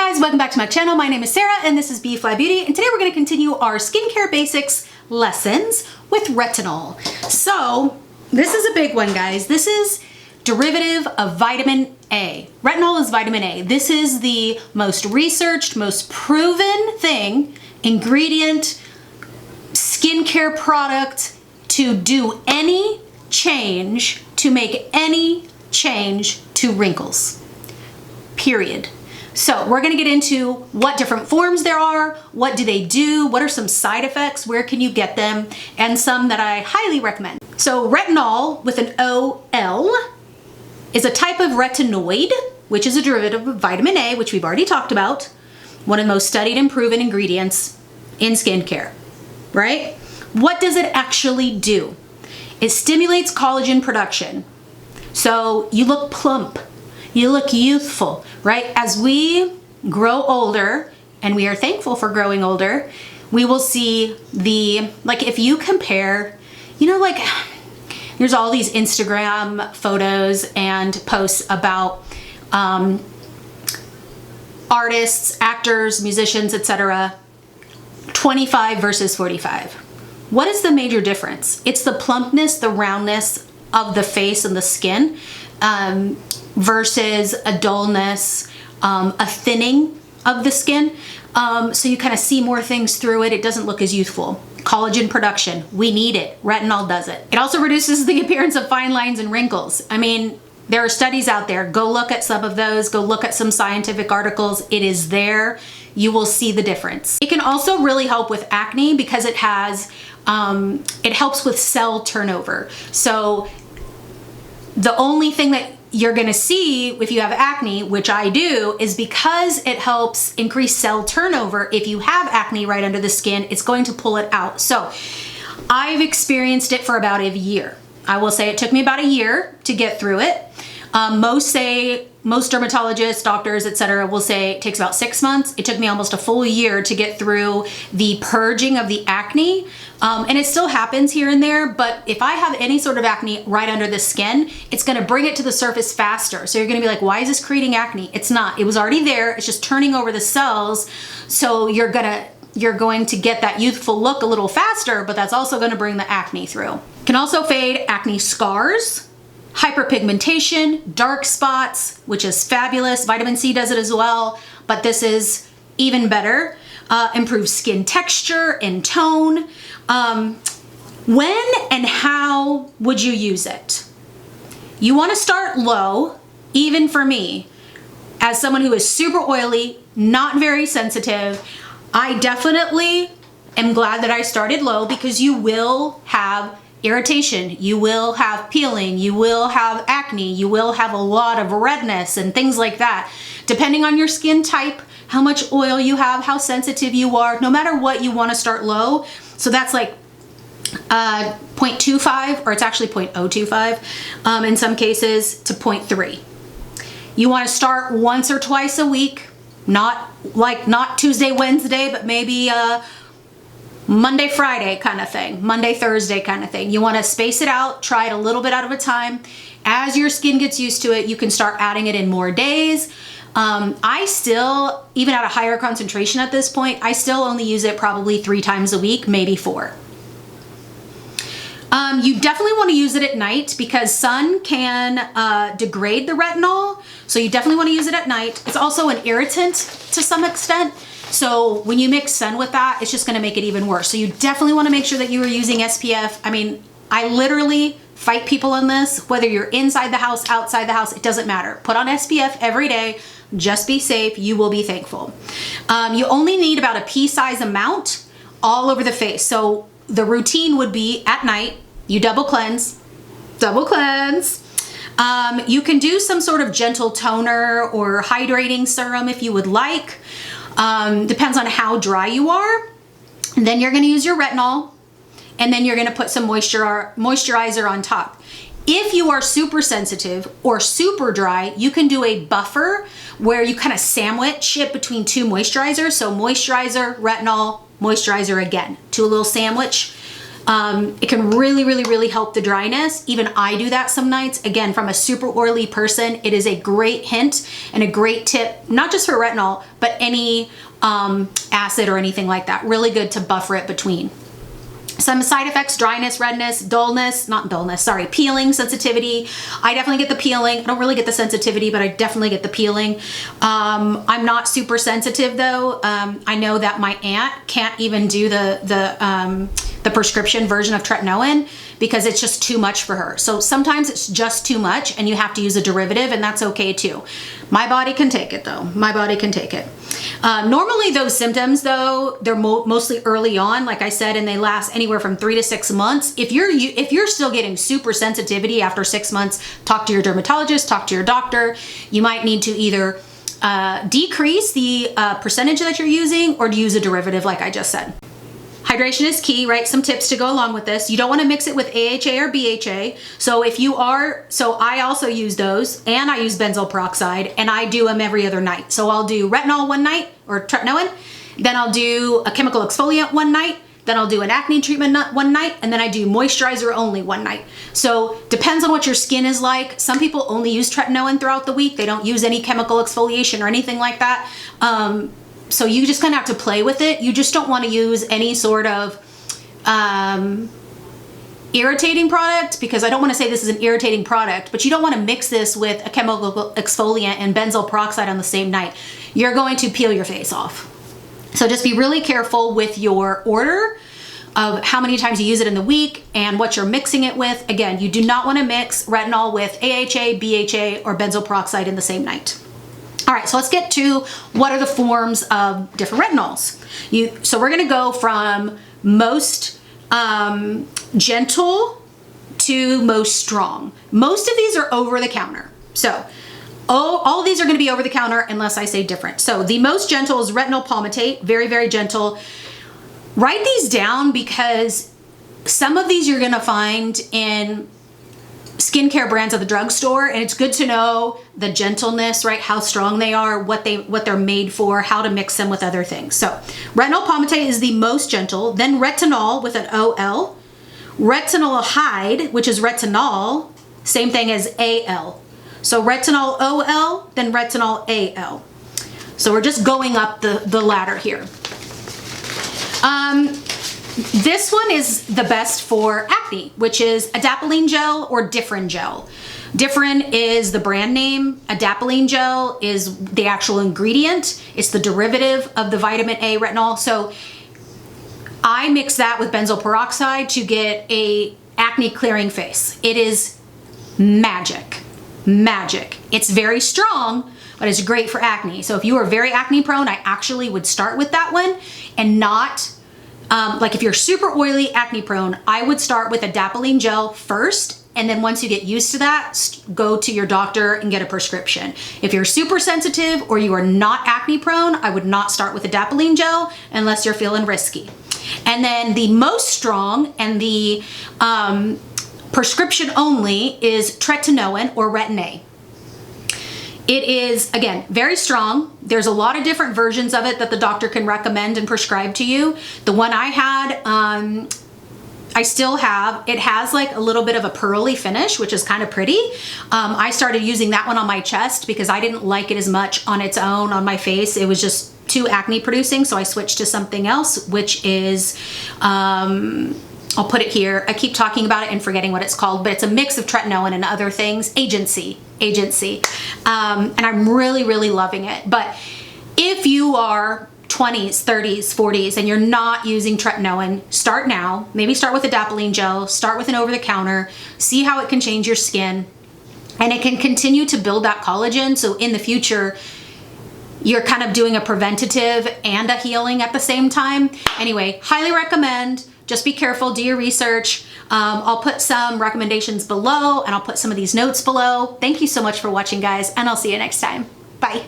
guys, welcome back to my channel. My name is Sarah and this is B.fleye Beauty, and today we're going to continue our skincare basics lessons with retinol. So this is a big one, guys. This is derivative of vitamin A. Retinol is vitamin A. This is the most researched, most proven ingredient, skincare product to do any change, to make any change to wrinkles, period. So we're gonna get into what different forms there are, what do they do, what are some side effects, where can you get them, and some that I highly recommend. So retinol with an O-L is a type of retinoid, which is a derivative of vitamin A, which we've already talked about, one of the most studied and proven ingredients in skincare, right? What does it actually do? It stimulates collagen production. So you look plump, you look youthful, right? As we grow older, and we are thankful for growing older, we will see like if you compare, like there's all these Instagram photos and posts about artists, actors, musicians, etc. 25 versus 45. What is the major difference? It's the plumpness, the roundness of the face and the skin versus a dullness, a thinning of the skin. So you kind of see more things through it. It doesn't look as youthful. Collagen production, we need it. Retinol does it. It also reduces the appearance of fine lines and wrinkles. I mean, there are studies out there. Go look at some of those. Go look at some scientific articles. It is there. You will see the difference. It can also really help with acne because it has, it helps with cell turnover. So the only thing that you're gonna see if you have acne, which I do, is because it helps increase cell turnover. If you have acne right under the skin, it's going to pull it out. So I've experienced it for about a year. I will say it took me about a year to get through it. Most dermatologists, doctors, etc. will say it takes about 6 months. It took me almost a full year to get through the purging of the acne. And it still happens here and there, but if I have any sort of acne right under the skin, it's gonna bring it to the surface faster. So you're gonna be like, why is this creating acne? It's not, it was already there. It's just turning over the cells. So you're going to get that youthful look a little faster, but that's also gonna bring the acne through. Can also fade acne scars, hyperpigmentation, dark spots, which is fabulous. Vitamin C does it as well, but this is even better. Improves skin texture and tone. When and how would you use it? You want to start low, even for me, as someone who is super oily, not very sensitive. I definitely am glad that I started low because you will have irritation, you will have peeling, you will have acne, you will have a lot of redness and things like that. Depending on your skin type, how much oil you have, how sensitive you are, no matter what, you want to start low. So that's like 0.25, or it's actually 0.025 in some cases, to 0.3. You want to start once or twice a week, not Tuesday, Wednesday, but maybe Monday, Friday kind of thing, Monday, Thursday kind of thing. You want to space it out, try it a little bit out of a time. As your skin gets used to it, you can start adding it in more days. I still, even at a higher concentration at this point, I still only use it probably 3 times a week, maybe 4. You definitely want to use it at night because sun can degrade the retinol. So you definitely want to use it at night. It's also an irritant to some extent. So when you mix sun with that, it's just going to make it even worse. So you definitely want to make sure that you are using SPF. I mean, I literally fight people on this, whether you're inside the house, outside the house, it doesn't matter. Put on SPF every day. Just be safe. You will be thankful. You only need about a pea-size amount all over the face. So the routine would be at night, you double cleanse. You can do some sort of gentle toner or hydrating serum if you would like. Depends on how dry you are. And then you're going to use your retinol, and then you're going to put some moisturizer on top. If you are super sensitive or super dry, you can do a buffer where you kind of sandwich it between 2 moisturizers. So moisturizer, retinol, moisturizer again. Do a little sandwich. It can really help the dryness. Even I do that some nights. Again, from a super oily person, it is a great hint and a great tip, not just for retinol, but any acid or anything like that. Really good to buffer it between. Some side effects: dryness, redness, dullness, not dullness, sorry, peeling, sensitivity. I definitely get the peeling. I don't really get the sensitivity, but I definitely get the peeling. I'm not super sensitive though. I know that my aunt can't even do the prescription version of tretinoin because it's just too much for her. So sometimes it's just too much and you have to use a derivative, and that's okay too. My body can take it though. My body can take it. Normally those symptoms though, they're mostly early on, like I said, and they last anywhere from 3 to 6 months. If you're still getting super sensitivity after 6 months, talk to your dermatologist, talk to your doctor. You might need to either decrease the percentage that you're using or to use a derivative like I just said. Hydration is key, right? Some tips to go along with this. You don't want to mix it with AHA or BHA. So I also use those, and I use benzoyl peroxide, and I do them every other night. So I'll do retinol one night, or tretinoin, then I'll do a chemical exfoliant one night, then I'll do an acne treatment one night, and then I do moisturizer only one night. So depends on what your skin is like. Some people only use tretinoin throughout the week. They don't use any chemical exfoliation or anything like that. So you just kind of have to play with it. You just don't want to use any sort of irritating product, because I don't want to say this is an irritating product, but you don't want to mix this with a chemical exfoliant and benzoyl peroxide on the same night. You're going to peel your face off. So just be really careful with your order of how many times you use it in the week and what you're mixing it with. Again, you do not want to mix retinol with AHA, BHA, or benzoyl peroxide in the same night. All right, so let's get to what are the forms of different retinols. So we're gonna go from most gentle to most strong. Most of these are over the counter. So all of these are gonna be over the counter unless I say different. So the most gentle is Retinol Palmitate, very gentle. Write these down because some of these you're gonna find in skincare brands at the drugstore, and it's good to know the gentleness, right? How strong they are, what they're made for, how to mix them with other things. So Retinol Palmitate is the most gentle, then Retinol with an OL, Retinaldehyde, which is Retinal, same thing as AL. So Retinol OL, then Retinol AL. So we're just going up the ladder here. This one is the best for acne, which is adapalene gel or Differin gel. Differin is the brand name. Adapalene gel is the actual ingredient. It's the derivative of the vitamin A retinol. So I mix that with benzoyl peroxide to get a acne clearing face. It is magic. It's very strong, but it's great for acne. So if you are very acne prone, I actually would start with that one and not like if you're super oily, acne prone, I would start with adapalene gel first, and then once you get used to that, go to your doctor and get a prescription. If you're super sensitive or you are not acne prone, I would not start with adapalene gel unless you're feeling risky. And then the most strong and the prescription only is tretinoin or Retinal. It is, again, very strong. There's a lot of different versions of it that the doctor can recommend and prescribe to you. The one I had, I still have, it has like a little bit of a pearly finish, which is kind of pretty. I started using that one on my chest because I didn't like it as much on its own on my face. It was just too acne producing, so I switched to something else, which is, I'll put it here. I keep talking about it and forgetting what it's called, but it's a mix of tretinoin and other things. Agency. And I'm really loving it. But if you are 20s, 30s, 40s, and you're not using tretinoin, start now. Maybe start with adapalene gel, start with an over-the-counter, see how it can change your skin, and it can continue to build that collagen. So in the future, you're kind of doing a preventative and a healing at the same time. Anyway, highly recommend. Just be careful, do your research. I'll put some recommendations below, and I'll put some of these notes below. Thank you so much for watching, guys, and I'll see you next time. Bye.